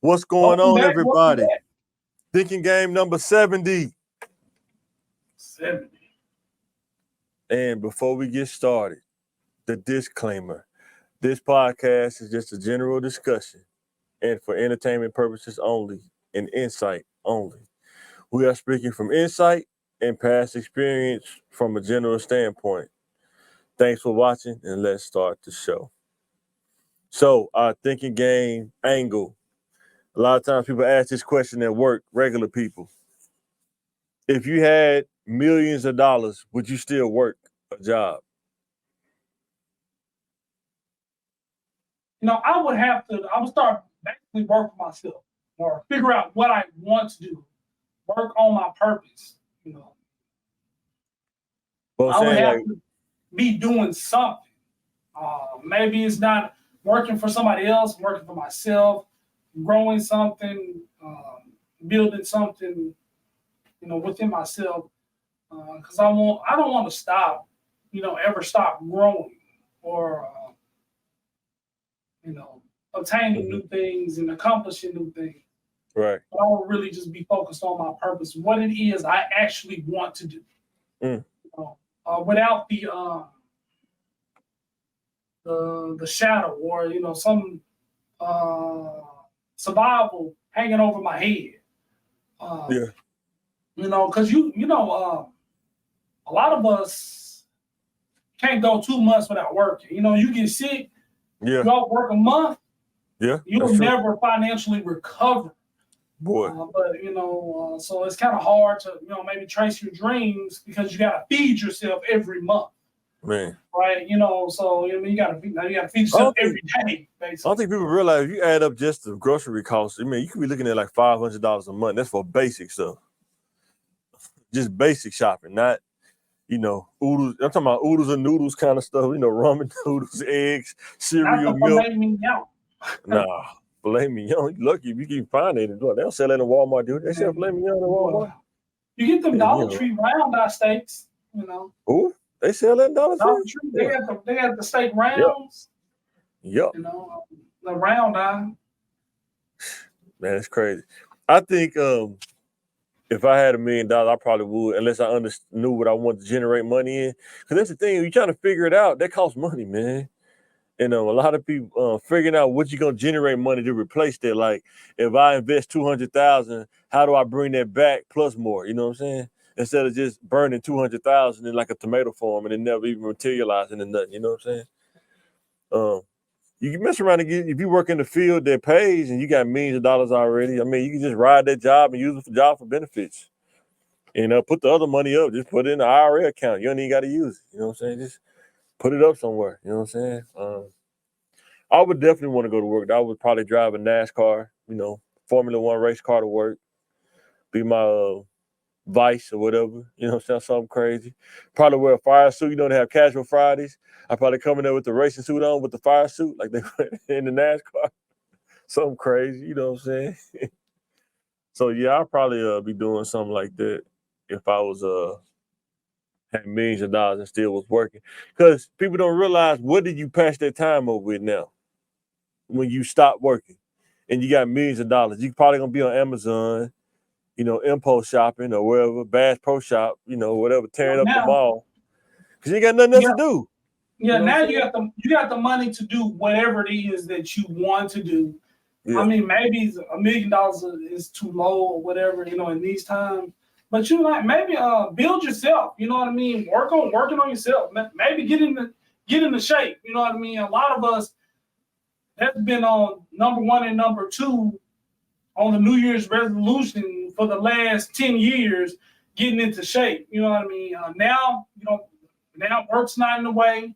What's going on, everybody? Welcome back. Thinking game number 70. 70. And before we get started, the disclaimer. This podcast is just a general discussion and for entertainment purposes only and insight only. We are speaking from insight and past experience from a general standpoint. Thanks for watching, and let's start the show. So, our thinking game angle. A lot of times people ask this question at work, regular people. If you had millions of dollars, would you still work a job? I would start basically work for myself or figure out what I want to do, work on my purpose. Well, I would saying, have to be doing something. Maybe it's not working for somebody else, working for myself, growing something, building something, within myself. Because I don't want to stop, ever stop growing or, obtaining new things and accomplishing new things. Right. But I would really just be focused on my purpose, what it is I actually want to do. Without the shadow or some survival hanging over my head. Because a lot of us can't go 2 months without working. You get sick, you don't work a month, you'll never financially recover. Boy. So it's kind of hard to maybe trace your dreams because you got to feed yourself every month. Man. Right, you got to feed yourself every day. Basically, I don't think people realize if you add up just the grocery costs. You could be looking at like $500 a month. That's for basic stuff, just basic shopping, not oodles. I'm talking about oodles and noodles kind of stuff. Ramen noodles, eggs, cereal, milk. Nah, filet mignon. Lucky if you can find it. They don't sell that in Walmart, do they? They sell filet mignon in Walmart. You get them Dollar Tree round eye steaks. Ooh. They sell that in Dollar Tree? They got the steak rounds. Yep. The round eye. Man, it's crazy. I think if I had $1 million, I probably would, unless I knew what I wanted to generate money in. Because that's the thing, you're trying to figure it out, that costs money, man. A lot of people figuring out what you're gonna generate money to replace that. Like, if I invest $200,000, how do I bring that back plus more? You know what I'm saying? Instead of just burning $200,000 in like a tomato farm and it never even materializing into nothing. You know what I'm saying? You can mess around and if you work in the field that pays and you got millions of dollars already. You can just ride that job and use it for job for benefits. Put the other money up. Just put it in the IRA account. You don't even got to use it. You know what I'm saying? Just put it up somewhere. You know what I'm saying? I would definitely want to go to work. I would probably drive a NASCAR, Formula One race car to work. Be my Vice or whatever, something crazy. Probably wear a fire suit. They have casual Fridays. I probably come in there with the racing suit on with the fire suit, like they in the NASCAR. Something crazy, you know what I'm saying? So yeah, I'll probably be doing something like that if I was had millions of dollars and still was working. Because people don't realize, what did you pass that time up with now? When you stop working and you got millions of dollars, you probably gonna be on Amazon, impulse shopping or wherever, Bass Pro Shop, whatever, tearing up the mall. Because you ain't got nothing else to do. Yeah, now you got the money to do whatever it is that you want to do. Yeah. Maybe $1 million is too low or whatever, in these times. But maybe build yourself, working on yourself. Maybe get in the shape, A lot of us have been on number 1 and number 2 on the New Year's resolution for the last 10 years, getting into shape. Now work's not in the way.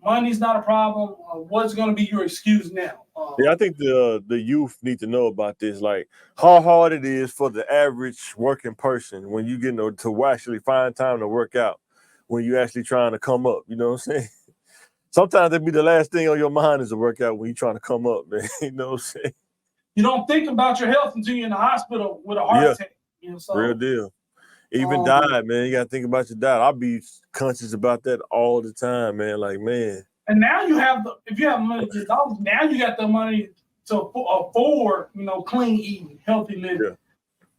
Money's not a problem. What's going to be your excuse now? I think the youth need to know about this, like how hard it is for the average working person when you get to actually find time to work out, when you actually trying to come up. You know what I'm saying? Sometimes it'd be the last thing on your mind is to work out when you're trying to come up, man. You know what I'm saying? You don't think about your health until you're in the hospital with a heart attack. Real deal. Even died, man. You got to think about your diet. I'll be conscious about that all the time, man. Like, man. And now if you have $1 million, now you got the money to afford, clean eating, healthy living. Yeah.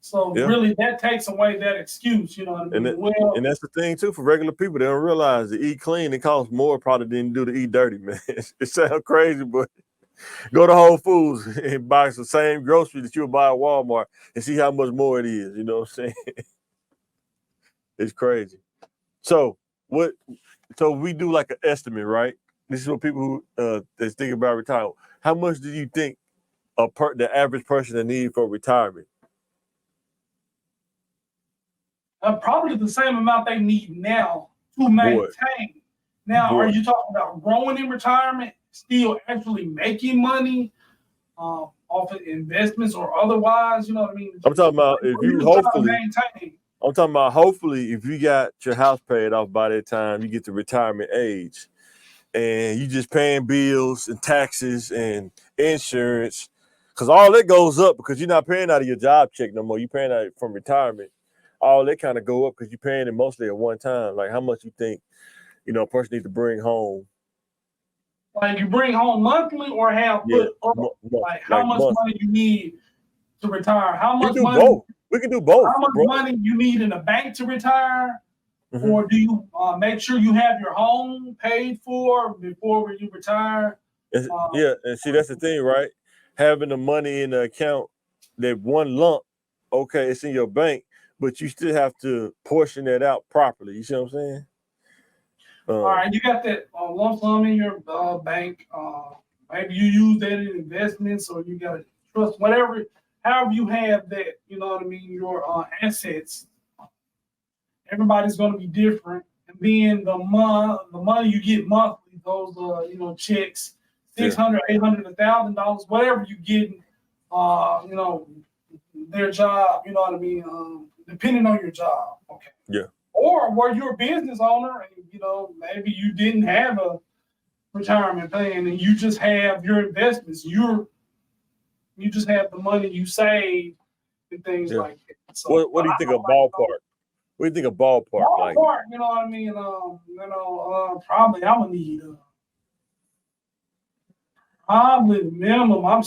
So really, that takes away that excuse. You know what I mean? And that's the thing too for regular people. They don't realize to eat clean it costs more probably than to eat dirty, man. It sounds crazy, but go to Whole Foods and buy the same grocery that you'll buy at Walmart and see how much more it is. You know what I'm saying? It's crazy. So so we do like an estimate, right? This is what people who that's thinking about retirement. How much do you think the average person that needs for retirement? Probably the same amount they need now to maintain. Now, are you talking about growing in retirement, still actually making money off of investments or otherwise? You know what I mean? I'm talking about if you I'm talking about hopefully if you got your house paid off by that time you get to retirement age and you just paying bills and taxes and insurance, because all that goes up because you're not paying out of your job check no more. You're paying out from retirement. All that kind of go up because you're paying it mostly at one time. Like how much you think, a person needs to bring home? Like you bring home monthly or have put up? Like how much money you need to retire? How much money? Both. We can do both. How much money you need in the bank to retire? Mm-hmm. Or do you make sure you have your home paid for before you retire? And see, that's the thing, right? Having the money in the account, that one lump, okay, it's in your bank, but you still have to portion that out properly. You see what I'm saying? All right, you got that lump sum in your bank. Maybe you use that in investments, or you got a trust, whatever. However you have that, you know what I mean, your assets. Everybody's going to be different. And then the money you get monthly, those checks, $600, $800, $1,000, whatever you get, their job, you know what I mean, depending on your job. Okay. Yeah. Or were you a business owner and maybe you didn't have a retirement plan and you just have your investments. You just have the money you save and things like that. So, what do you think of ballpark? What do you think of ballpark? Ballpark, you know what I mean? Probably I'm gonna need probably the minimum. I'm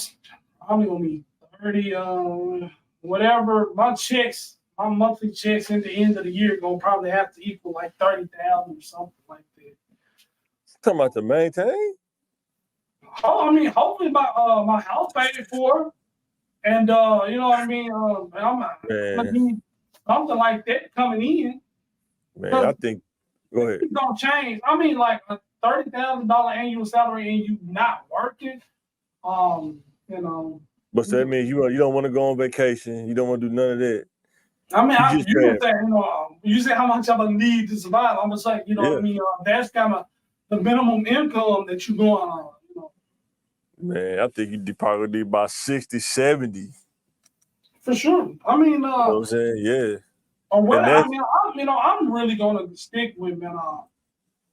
probably gonna need 30. Whatever my monthly checks at the end of the year gonna probably have to equal like 30,000 or something like that. Talking about to maintain? Oh, I mean, hopefully my house paid for, and you know what I mean. I'm gonna need something like that coming in. Man, I think. Go ahead. It's gonna change. I mean, like a $30,000 annual salary and you not working. But so that means you don't want to go on vacation. You don't want to do none of that. I mean, you say how much I'm gonna need to survive. I'm gonna say, what I mean. That's kind of the minimum income that you're going on. Man, I think you probably need about 60, 70. For sure. I mean, you know what I'm saying? Yeah. Or what I mean, I'm really gonna stick with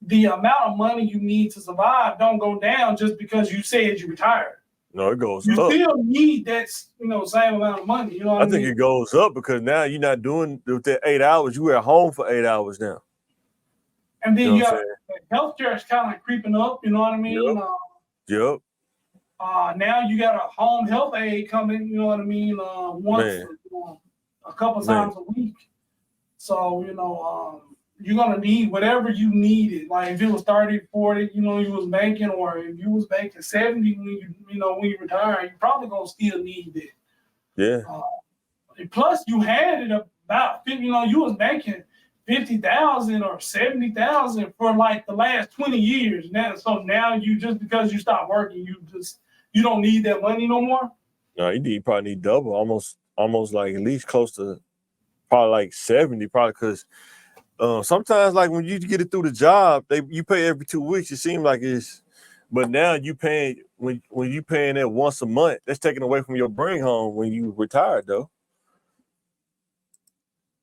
the amount of money you need to survive don't go down just because you said you retired. No, it goes up. You still need that, same amount of money. You know what I mean? I think it goes up because now you're not doing that 8 hours. You at home for 8 hours now. And then healthcare is kind of creeping up. You know what I mean? Yep. Now you got a home health aide coming. You know what I mean? Once, a couple times a week. So you're gonna need whatever you needed. Like if it was 30, 40, you was making, or if you was making 70 when you retire, you're probably gonna still need that. Yeah. Plus, you had it about, you was making 50,000 or 70,000 for like the last 20 years. Now you just because you stopped working, you don't need that money no more. No, you probably need double, almost like at least close to probably like 70, probably because sometimes like when you get it through the job, you pay every 2 weeks. It seems like it's, but now you paying when you paying that once a month. That's taken away from your bring home when you retired though.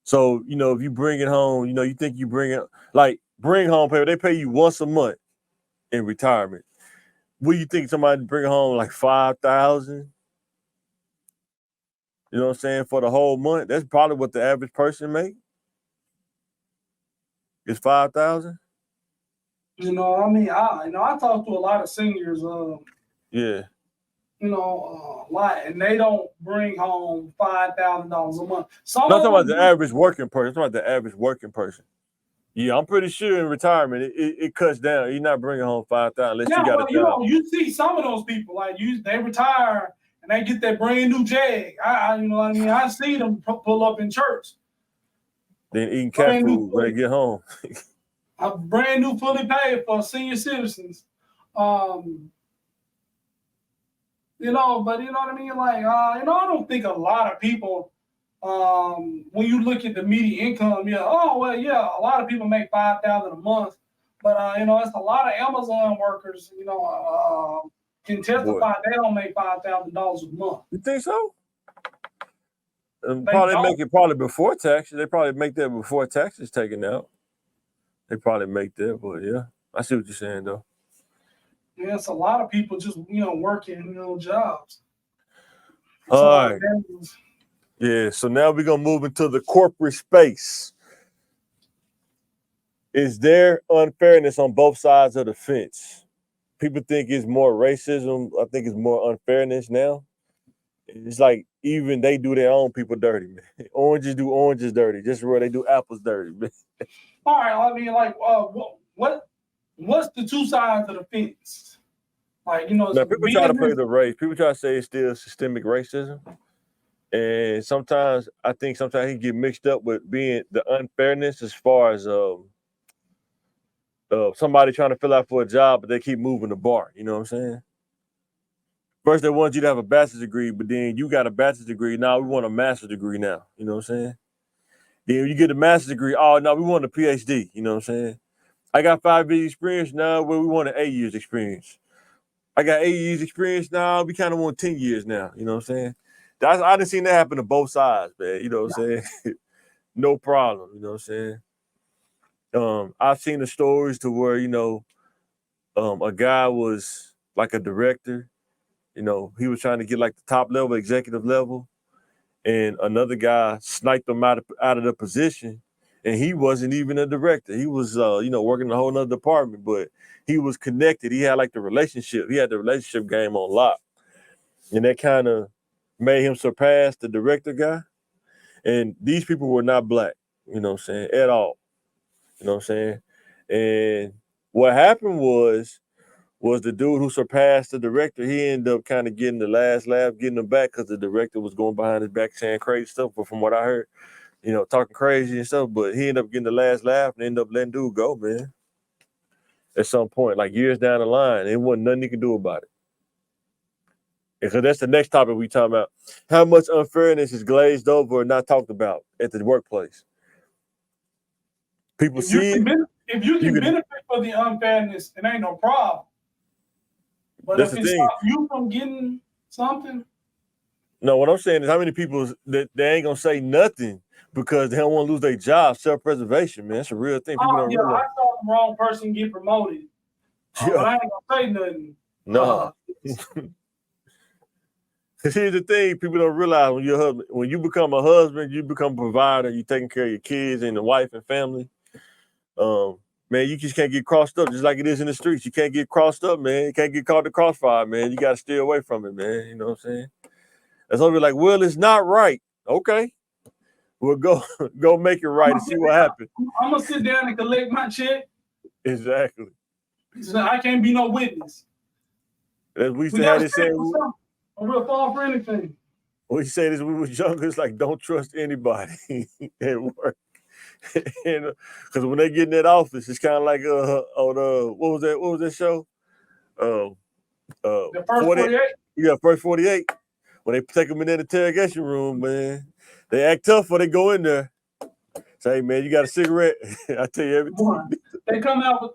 So if you bring it home, you think you bring home pay. They pay you once a month in retirement. What do you think somebody bring home like 5,000? You know what I'm saying? For the whole month, that's probably what the average person make. It's 5,000. I mean, I talk to a lot of seniors. Yeah. a lot, and they don't bring home $5,000 a month. I'm talking about the average working person. I'm talking about the average working person. Yeah, I'm pretty sure in retirement it cuts down. You're not bringing home 5,000 unless you got a job. You see some of those people like they retire and they get that brand new Jag. You know what I mean? I see them pull up in church. Then eating cat food when they get home. A brand new, fully paid for senior citizens. But you know what I mean? Like, I don't think a lot of people, when you look at the median income, a lot of people make $5,000 a month, but it's a lot of Amazon workers, can testify they don't make $5,000 a month. You think so? Probably make it probably before taxes. They probably make that before taxes taken out. They probably make that, but yeah, I see what you're saying though. Yeah, it's a lot of people just working jobs. All right. Yeah, so now we're gonna move into the corporate space. Is there unfairness on both sides of the fence? People think it's more racism. I think it's more unfairness now. It's like even they do their own people dirty, man. Oranges do oranges dirty, just where they do apples dirty, man. All right, I mean, like, what's the two sides of the fence? Like, now, people try to play the race. People try to say it's still systemic racism. And sometimes I think he get mixed up with being the unfairness as far as somebody trying to fill out for a job, but they keep moving the bar. You know what I'm saying? First, they want you to have a bachelor's degree, but then you got a bachelor's degree. Now we want a master's degree now. You know what I'm saying? Then you get a master's degree. Oh, no, we want a PhD. You know what I'm saying? I got 5 years experience now. Well, we want an 8 years experience. I got 8 years experience now. We kind of want 10 years now. You know what I'm saying? I done seen that happen to both sides, man. You know what I'm saying? No problem. You know what I'm saying? I've seen the stories to where, a guy was like a director. He was trying to get like the top level, executive level, and another guy sniped him out of the position, and he wasn't even a director. He was, working in a whole nother department, but he was connected. He had like the relationship. He had the relationship game on lock, and that kind of made him surpass the director guy. And these people were not black, you know what I'm saying, at all. You know what I'm saying? And what happened was the dude who surpassed the director, he ended up kind of getting the last laugh, getting him back because the director was going behind his back saying crazy stuff. But from what I heard, talking crazy and stuff, but he ended up getting the last laugh and ended up letting dude go, man. At some point, like years down the line, there wasn't nothing he could do about it. Because that's the next topic we talking about. How much unfairness is glazed over or not talked about at the workplace? People see it. If you can benefit from the unfairness, it ain't no problem. But that's if it stops you from getting something. No, what I'm saying is how many people that they ain't gonna say nothing because they don't want to lose their job. Self-preservation, man. That's a real thing. People don't realize. I saw the wrong person get promoted. But I ain't gonna say nothing. No. Here's the thing, people don't realize when you become a husband, you become a provider, you're taking care of your kids and the wife and family. Man, you just can't get crossed up just like it is in the streets. You can't get crossed up, man. You can't get caught in the crossfire, man. You got to stay away from it, man. You know what I'm saying? That's all. Be like, well, it's not right. Okay. We'll go make it right and see what happens. I'm going to sit down and collect my check. Exactly. So I can't be no witness. As we used to have this saying. We'll fall for anything. We say this when we was younger. It's like, don't trust anybody at work. Because when they get in that office, it's kind of like what was that show? The First 48? Yeah, First 48. When they take them in that interrogation room, man, they act tough when they go in there. Say, hey, man, you got a cigarette? I tell you everything. They come out with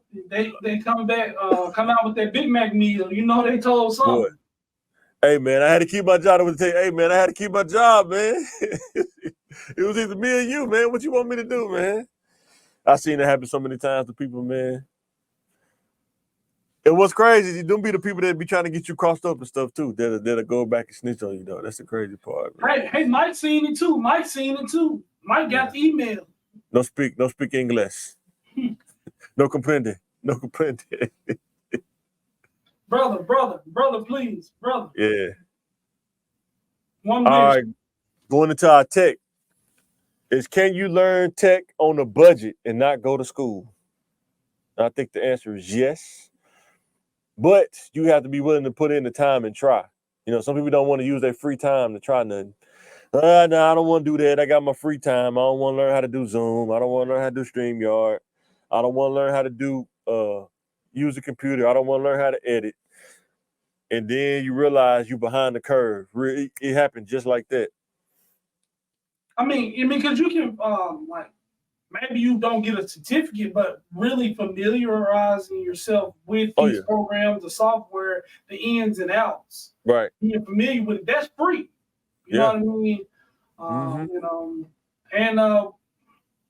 come out with that Big Mac meal. They told something. Boy. Hey, man, I had to keep my job. Hey, man, I had to keep my job, man. It was either me or you, man. What you want me to do, man? I seen it happen so many times to people, man. And what's crazy is them be the people that be trying to get you crossed up and stuff, too. That'll go back and snitch on you, though. That's the crazy part, man. Hey, Mike seen it, too. Mike got the email. No speak English. No comprende. brother, please, brother. Yeah. One All wish. right, going into our tech is, can you learn tech on a budget and not go to school? I think the answer is yes, but you have to be willing to put in the time and try. You know, some people don't want to use their free time to try nothing. No, I don't want to do that. I got my free time. I don't want to learn how to do Zoom. I don't want to learn how to do StreamYard. I don't want to learn how to do use a computer. I don't want to learn how to edit. And then you realize you're behind the curve. It happened just like that. I mean, because you can like maybe you don't get a certificate, but really familiarizing yourself with these programs, the software, the ins and outs. Right. Being familiar with it, that's free. You know what I mean? You know, and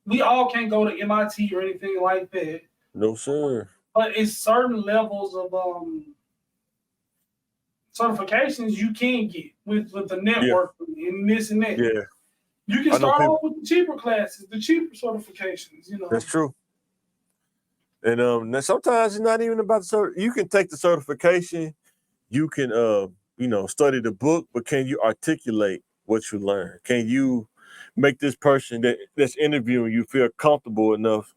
we all can't go to MIT or anything like that. No, sir. But it's certain levels of certifications you can get with the network and this and that. Yeah. You can start off with the cheaper classes, the cheaper certifications, you know. That's true. And sometimes it's not even about you can take the certification, you can you know, study the book, but can you articulate what you learn? Can you make this person that's interviewing you feel comfortable enough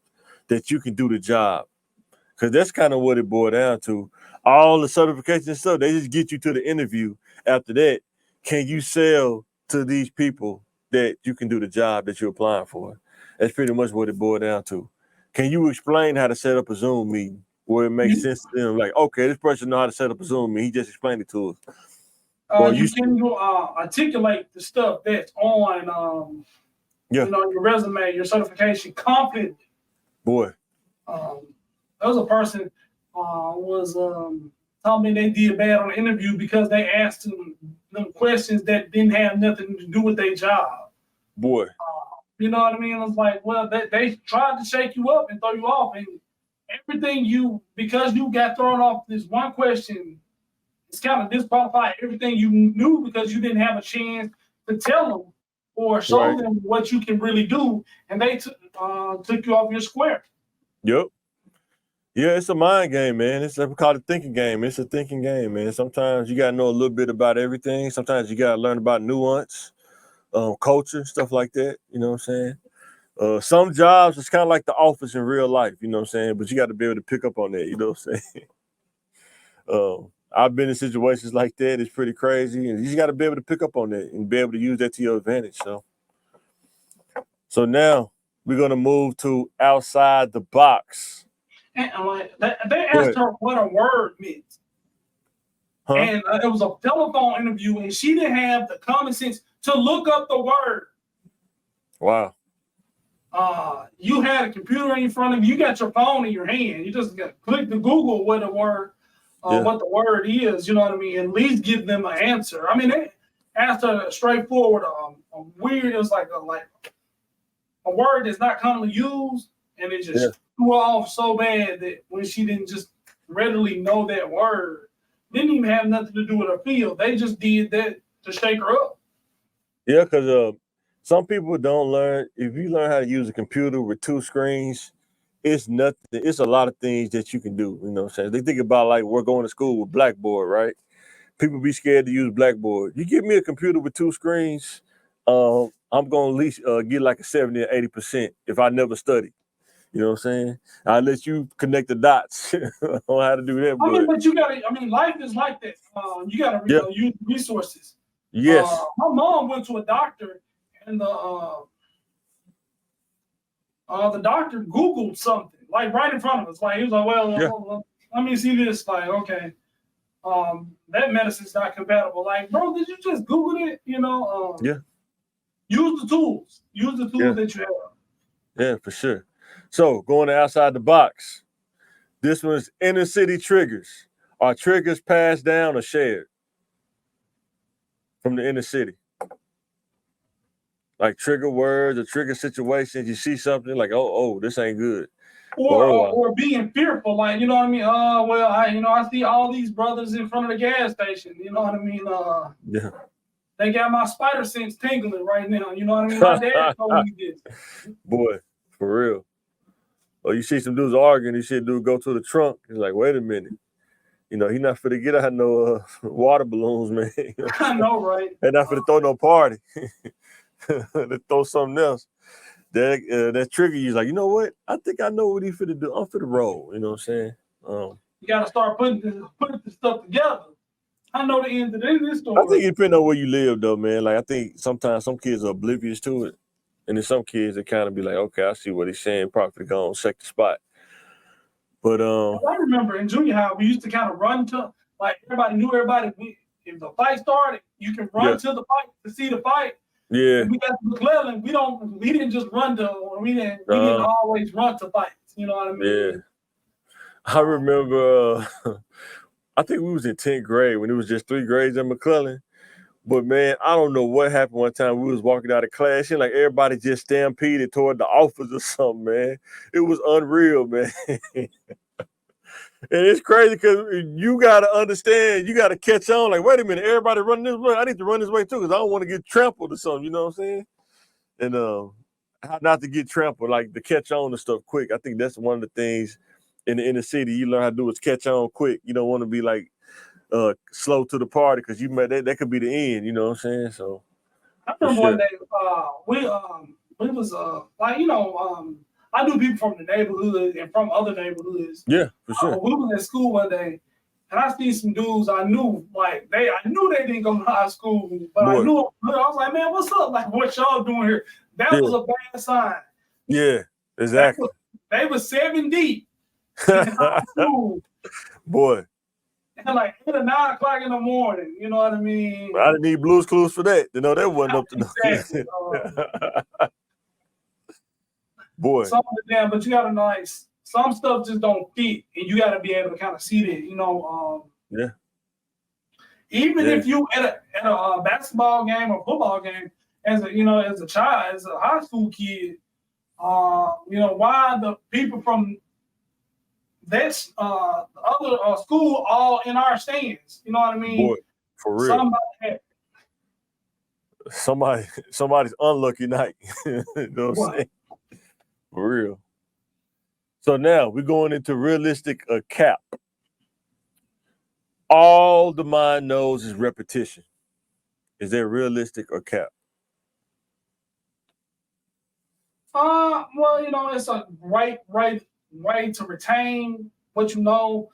that you can do the job? Because that's kind of what it boiled down to. All the certification and stuff, they just get you to the interview. After that, can you sell to these people that you can do the job that you're applying for? That's pretty much what it boiled down to. Can you explain how to set up a Zoom meeting where it makes sense to them? Like, okay, this person know how to set up a Zoom meeting. He just explained it to us. You can articulate the stuff that's on you know, your resume, your certification confidently. Boy. There was a person was telling me they did bad on the interview because they asked them questions that didn't have nothing to do with their job. Boy. You know what I mean? I was like, well, they tried to shake you up and throw you off, and everything because you got thrown off this one question, it's kind of disqualified everything you knew because you didn't have a chance to tell them or show them what you can really do, and they took you off your square. Yep. Yeah, it's a mind game, man. It's like we call it a thinking game. It's a thinking game, man. Sometimes you got to know a little bit about everything. Sometimes you got to learn about nuance, culture, stuff like that. You know what I'm saying? Some jobs, it's kind of like the office in real life, you know what I'm saying? But you got to be able to pick up on that, you know what I'm saying? I've been in situations like that. It's pretty crazy. And you just got to be able to pick up on that and be able to use that to your advantage. So now we're going to move to outside the box. And like they asked her what a word meant. Huh? And it was a telephone interview, and she didn't have the common sense to look up the word. Wow. You had a computer in front of you. You got your phone in your hand. You just got click to Google what the word is. You know what I mean? At least give them an answer. I mean, they asked her straightforward, a weird. It was like a word that's not commonly used, and it just threw off so bad that when she didn't just readily know that word, didn't even have nothing to do with her field. They just did that to shake her up. Yeah, because some people don't learn. If you learn how to use a computer with two screens, it's nothing. It's a lot of things that you can do. You know what I'm saying? They think about like we're going to school with Blackboard, right? People be scared to use Blackboard. You give me a computer with two screens, I'm going to at least get like a 70 or 80% if I never study. You know what I'm saying? I'll let you connect the dots on how to do that. I mean, but you got to, life is like that. You got to use resources. Yes. My mom went to a doctor, and the doctor Googled something, like right in front of us. Like, he was like, well, let me see this. Like, okay, that medicine's not compatible. Like, bro, did you just Google it? You know? Use the tools. Use the tools that you have. Yeah, for sure. So going outside the box, this one's inner city triggers. Are triggers passed down or shared from the inner city? Like trigger words or trigger situations. You see something like, oh, this ain't good. Or being fearful, like, you know what I mean? I see all these brothers in front of the gas station. You know what I mean? They got my spider sense tingling right now. You know what I mean? My dad told me this. Boy, for real. Or you see some dudes arguing, you see a dude go to the trunk. He's like, wait a minute. You know, he not finna get out no water balloons, man. You know I know, right? they're not finna throw no party. They throw something else. That trigger you like, you know what? I think I know what he finna do. I'm finna roll. You know what I'm saying? You gotta start putting the stuff together. I know the end of this story. I think it depends on where you live, though, man. Like I think sometimes some kids are oblivious to it, and then some kids that kind of be like, okay, I see what he's saying. Probably go on second spot. But I remember in junior high we used to kind of run to like everybody knew everybody. If the fight started, you can run to the fight to see the fight. Yeah. And we got to McClellan. We didn't just run to. We didn't always run to fights. You know what I mean? Yeah. I remember. I think we was in 10th grade when it was just 3 grades in McClellan. But man, I don't know what happened one time. We was walking out of class and like everybody just stampeded toward the office or something, man. It was unreal, man. And it's crazy because you got to understand, you got to catch on. Like, wait a minute, everybody running this way. I need to run this way too because I don't want to get trampled or something. You know what I'm saying? And how not to get trampled, like to catch on to stuff quick. I think that's one of the things in the inner city you learn how to do is catch on quick. You don't want to be like slow to the party because you might that could be the end. You know what I'm saying? So I remember one day we was like I knew people from the neighborhood and from other neighborhoods. Yeah, for sure. We was at school one day, and I see some dudes I knew I knew they didn't go to high school, but I knew I was like, man, what's up? Like, what y'all doing here? That was a bad sign. Yeah, exactly. They were 7 deep in high school. Boy. And like 8 or 9 o'clock in the morning, you know what I mean? I didn't need Blue's Clues for that. You know, that wasn't up to exactly. Boy. But you gotta know, like, some stuff just don't fit, and you gotta be able to kind of see that, you know. Yeah. Even if you at a basketball game or football game, as a child, as a high school kid, why the people from that other school all in our stands? You know what I mean? Boy, for real. Somebody's unlucky night. You know what I'm saying? For real. So now we're going into realistic cap. All the mind knows is repetition. Is that realistic or cap? Well, it's a right way to retain what you know.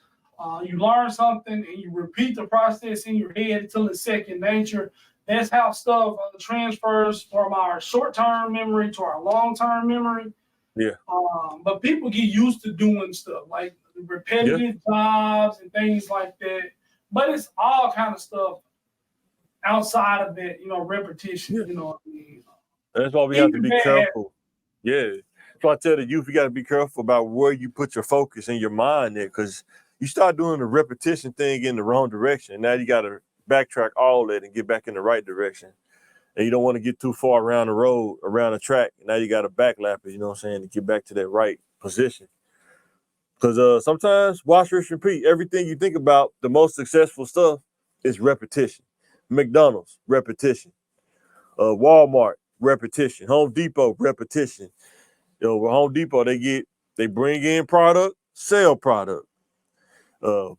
You learn something and you repeat the process in your head until it's second nature. That's how stuff transfers from our short-term memory to our long-term memory. Yeah. But people get used to doing stuff like repetitive jobs and things like that. But it's all kind of stuff outside of that, repetition. Yeah. You know what I mean? That's why we have to be careful. Yeah. So I tell the youth, you got to be careful about where you put your focus and your mind there, because you start doing the repetition thing in the wrong direction. Now you got to backtrack all that and get back in the right direction. And you don't want to get too far around the road, around the track. Now you got to backlap it, you know what I'm saying, to get back to that right position. Because sometimes, watch, rinse, repeat. Everything you think about, the most successful stuff is repetition. McDonald's, repetition. Walmart, repetition. Home Depot, repetition. With Home Depot, they bring in product, sell product.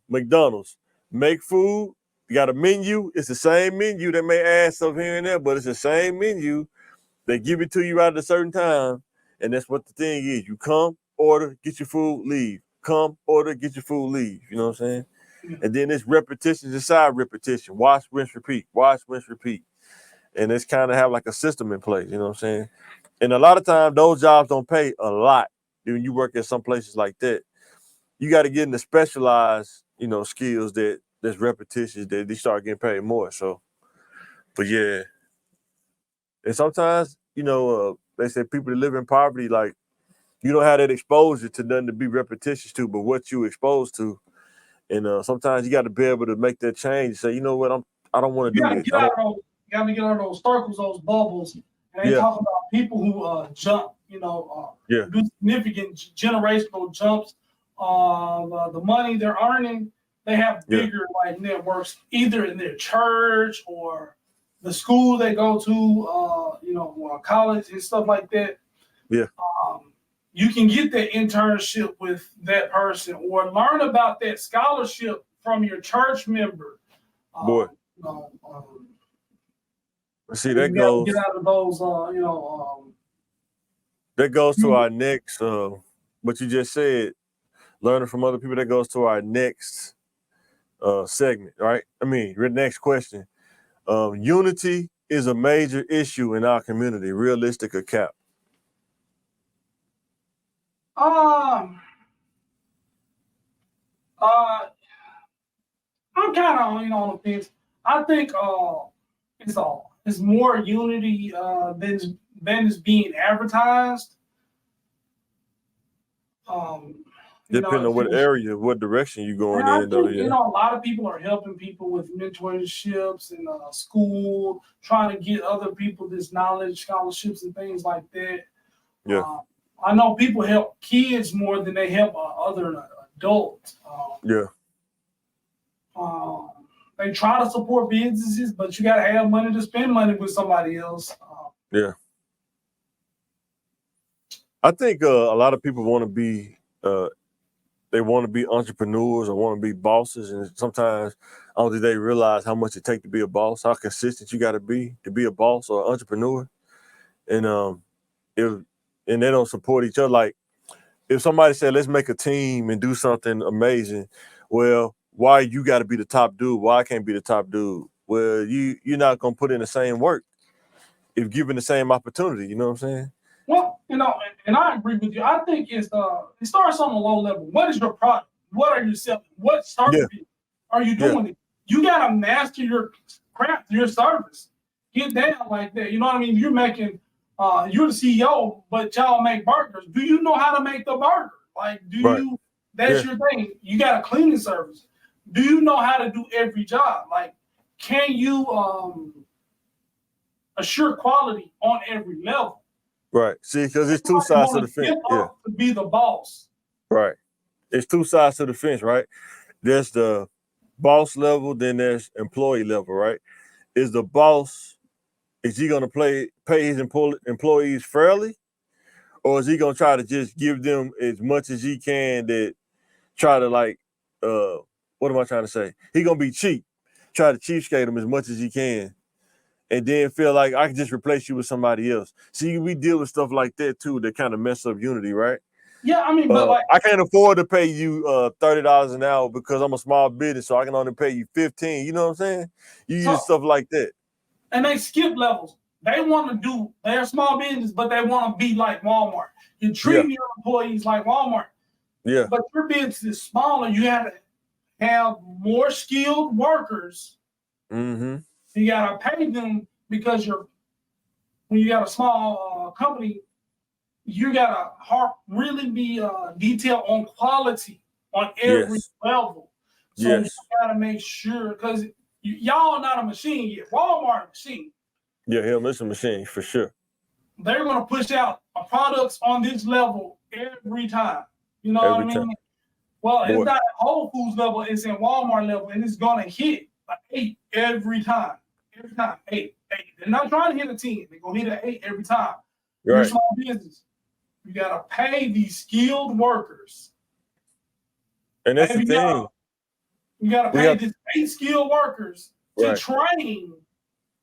McDonald's, make food. You got a menu. It's the same menu. They may add stuff here and there, but it's the same menu. They give it to you at a certain time, and that's what the thing is. You come, order, get your food, leave. Come, order, get your food, leave. You know what I'm saying? Yeah. And then it's repetition inside repetition. Wash, rinse, repeat. Wash, rinse, repeat. And it's kind of have like a system in place. You know what I'm saying? And a lot of times, those jobs don't pay a lot. When you work at some places like that, you got to get into specialized, skills that's repetitious, that they start getting paid more. So, but yeah. And sometimes, they say people that live in poverty, like, you don't have that exposure to nothing to be repetitious to, but what you exposed to. And sometimes you got to be able to make that change. Say, you know what, I don't want to do this. You got to get out of those circles, those bubbles. And they talk about people who jump, do significant generational jumps. The money they're earning, they have bigger networks, either in their church or the school they go to, or college and stuff like that. Yeah. You can get that internship with that person or learn about that scholarship from your church member. Boy. You know, See, that goes. Get out of those. That goes to our next. What you just said, learning from other people. That goes to our next segment, right? I mean, next question. Unity is a major issue in our community. Realistic or cap? I'm kind of on the fence. I think it's more unity than is being advertised. Depending on what area, what direction you're going in, though. Yeah. A lot of people are helping people with mentorships and school, trying to get other people this knowledge, scholarships, and things like that. Yeah. I know people help kids more than they help other adults. Yeah. They try to support businesses, but you got to have money to spend money with somebody else. Yeah. I think a lot of people want to be, they want to be entrepreneurs or want to be bosses, and sometimes I don't think they realize how much it takes to be a boss, how consistent you got to be a boss or an entrepreneur, and if they don't support each other. Like if somebody said, "Let's make a team and do something amazing," well, why you got to be the top dude? Why I can't be the top dude? Well, you're not gonna put in the same work if given the same opportunity. You know what I'm saying? Well, and I agree with you. I think it starts on a low level. What is your product? What are you selling? What service are you doing? It? You gotta master your craft, your service. Get down like that. You know what I mean? You're making, you're the CEO, but y'all make burgers. Do you know how to make the burger? Like, you? That's your thing. You got a cleaning service. Do you know how to do every job? Like, can you assure quality on every level? Right. See, because it's two sides to the fence. Yeah. To be the boss. Right. It's two sides to the fence, right? There's the boss level, then there's employee level, right? Is the boss, is he going to pay his employees fairly? Or is he going to try to just give them as much as he can that try to what am I trying to say? He going to be cheap. Try to cheapskate them as much as he can. And then feel like I can just replace you with somebody else. See, we deal with stuff like that too that kind of mess up unity, right? Yeah, I mean, but I can't afford to pay you $30 an hour because I'm a small business, so I can only pay you $15. You know what I'm saying? You use stuff like that. And they skip levels. They want to do, they're a small business, but they want to be like Walmart. You're treating your employees like Walmart. Yeah. But your business is smaller. You have to have more skilled workers. Mm-hmm. You gotta pay them because when you got a small company, you gotta really be detailed on quality on every level. So you gotta make sure, because y'all not a machine yet. Walmart a machine. Yeah, it's a machine for sure. They're gonna push out products on this level every time. You know what I mean? Time. Well, it's not at Whole Foods level, it's in Walmart level, and it's gonna hit an 8 every time. Every time, 8. They're not trying to hit a 10. They're gonna hit an 8 every time. Right. You're a small business. You gotta pay these skilled workers. And that's the thing. You gotta pay these 8 skilled workers to train.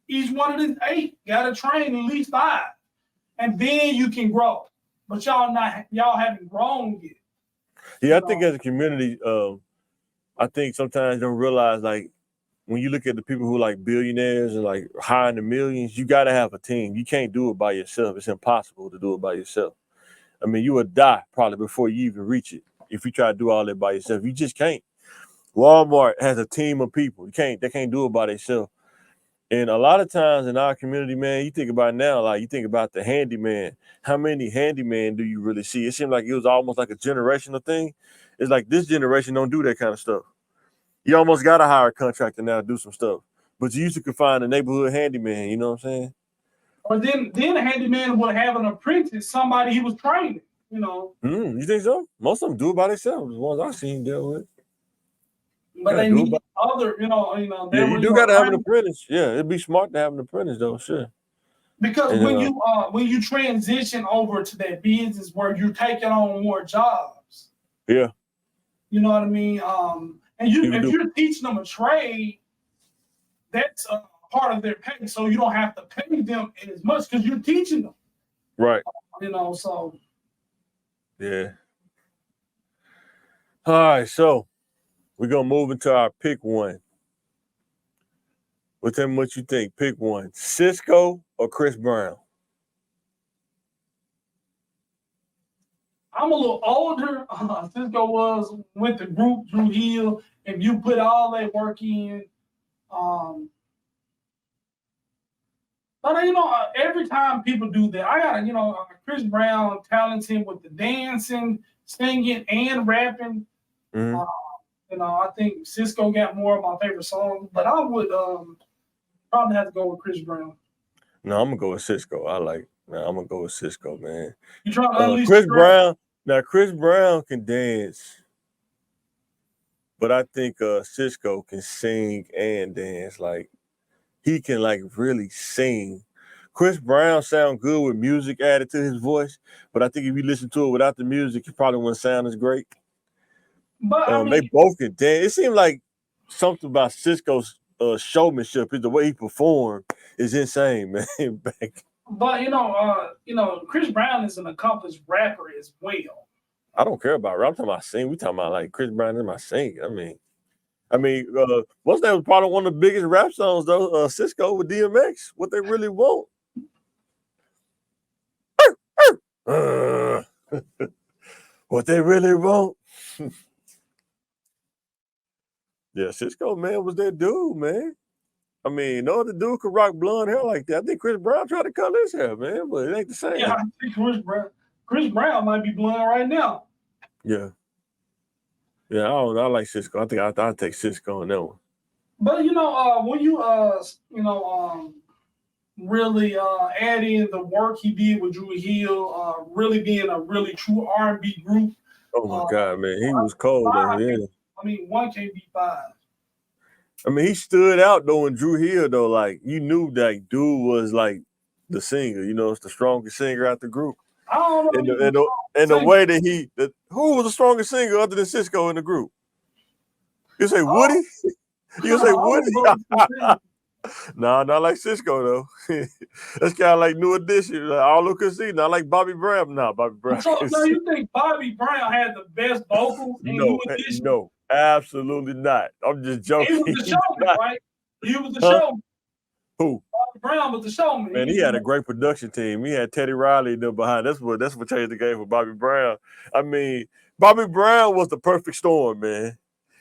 Each one of these 8 gotta train at least 5, and then you can grow. But y'all haven't grown yet. Yeah, I think as a community, I think sometimes don't realize, like, when you look at the people who like billionaires and like high in the millions, you got to have a team. You can't do it by yourself. It's impossible to do it by yourself. I mean, you would die probably before you even reach it if you try to do all that by yourself. You just can't. Walmart has a team of people. They can't do it by themselves. And a lot of times in our community, man, you think about now, like you think about the handyman. How many handyman do you really see? It seemed like it was almost like a generational thing. It's like this generation don't do that kind of stuff. You almost got to hire a contractor now to do some stuff. But you used to find a neighborhood handyman, you know what I'm saying? Or then a handyman would have an apprentice, somebody he was training, you know. You think so? Most of them do it by themselves, the ones I've seen deal with. But they need other, you know. Yeah, you do got to have an apprentice. Yeah, it'd be smart to have an apprentice, though, sure. Because when you transition over to that business where you're taking on more jobs. Yeah. You know what I mean? And if you're teaching them a trade, that's a part of their pay, so you don't have to pay them as much because you're teaching them. Right. So. Yeah. All right, so we're gonna move into our pick one. Tell me what you think. Pick one: Sisqo or Chris Brown? I'm a little older. Sisqo went the group Drew Hill. If you put all that work in, but every time people do that, I got Chris Brown talented with the dancing, singing, and rapping. Mm-hmm. I think Sisqo got more of my favorite songs, but I would probably have to go with Chris Brown. No, I'm gonna go with Sisqo. I'm gonna go with Sisqo, man. You trying to unleash Chris Brown? Now Chris Brown can dance, but I think Sisqo can sing and dance. Like he can really sing. Chris Brown sound good with music added to his voice, but I think if you listen to it without the music, it probably wouldn't sound as great. But they both can dance. It seemed like something about Sisqo's showmanship, the way he performed, is insane, man. But Chris Brown is an accomplished rapper as well. I don't care about rap. I'm talking about singing. We talking about like Chris Brown is my singing. I mean, what's that was probably one of the biggest rap songs though? Sisqo with DMX. What they really want? What they really want? Yeah, Sisqo, man, was that dude, man. I mean, no other dude could rock blonde hair like that. I think Chris Brown tried to color his hair, man, but it ain't the same. Yeah, I think Chris Brown might be blonde right now. Yeah. Yeah, I like Sisqo. I think I'll take Sisqo on that one. But when you really add in the work he did with Drew Hill, really being a really true R&B group. Oh my God, man, he was cold though. Yeah. I mean, one can't beat five. I mean, he stood out though in Drew Hill though. Like you knew that dude was like the singer. It's the strongest singer out the group. I don't know. And the way that who was the strongest singer other than Sisqo in the group? You say Woody? You say Woody? No, not like Sisqo though. That's kind of like New Edition. Like, all who could see. Not like Bobby Brown. No, Bobby Brown. So you think Bobby Brown had the best vocals in New Edition? No, absolutely not. I'm just joking. He was the showman, right? He was the showman. Who? Bobby Brown was the showman. Man, he had a great production team. He had Teddy Riley there behind. That's what changed the game for Bobby Brown. I mean, Bobby Brown was the perfect storm, man.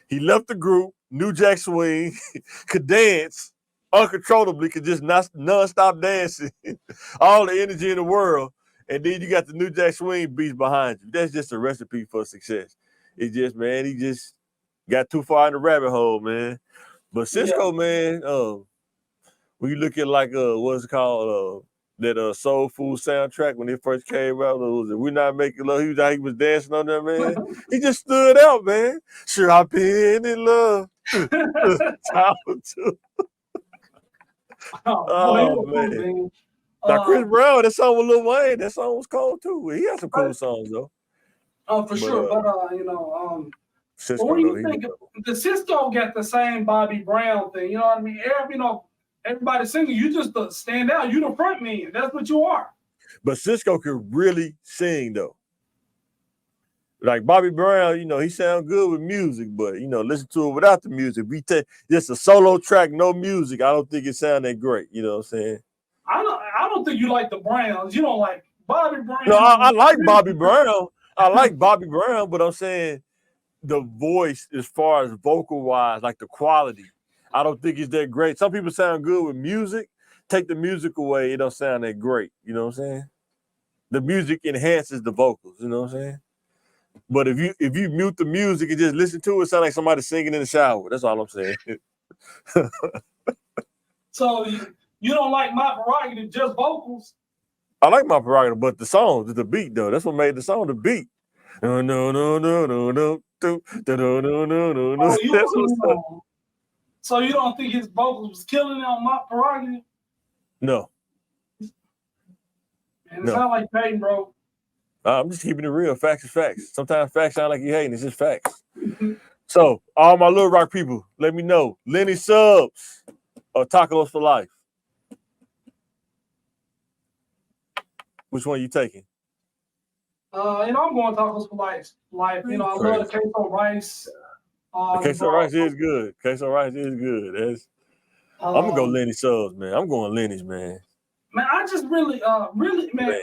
He left the group, New Jack Swing, could dance uncontrollably, could just non-stop dancing, all the energy in the world, and then you got the New Jack Swing beats behind you. That's just a recipe for success. It just, man, he just got too far in the rabbit hole, man. But Sisqo, man, when you look at like what's it called, that Soul Food soundtrack when it first came out, We're Not Making Love. He was dancing on that, man. He just stood out, man. Sure, I've been in love. Oh man. Now Chris Brown, that song with Lil Wayne, that song was cold too. He had some cool songs though. Oh, for sure. But Sisqo, what do you think? The Sisqo got the same Bobby Brown thing. You know what I mean? Everybody singing, you just stand out. You the front man. That's what you are. But Sisqo could really sing though. Like Bobby Brown, he sound good with music, but listen to it without the music. We take just a solo track, no music. I don't think it sound that great. You know what I'm saying? I don't think you like the Browns. You don't like Bobby Brown. No, I like Bobby Brown. I like Bobby Brown, but I'm saying the voice, as far as vocal wise, like the quality, I don't think it's that great. Some people sound good with music. Take the music away, it don't sound that great. You know what I'm saying? The music enhances the vocals. You know what I'm saying? But if you mute the music and just listen to it, sound like somebody singing in the shower. That's all I'm saying. So you don't like my prerogative, just vocals? I like my prerogative, but the song, the beat though, that's what made the song the beat. No. So you don't think his vocals was killing it on my prerogative? No. Man, it sound like Peyton, bro. I'm just keeping it real. Facts is facts. Sometimes facts sound like you hating. It's just facts. So, all my Little Rock people, let me know. Lennys Subs or Tacos for Life? Which one you taking? I'm going tacos for life. I love the queso rice. The queso rice is good. Queso rice is good. I'm gonna go Lennys Subs, man. I'm going Lennys, man. Man, I just really, man.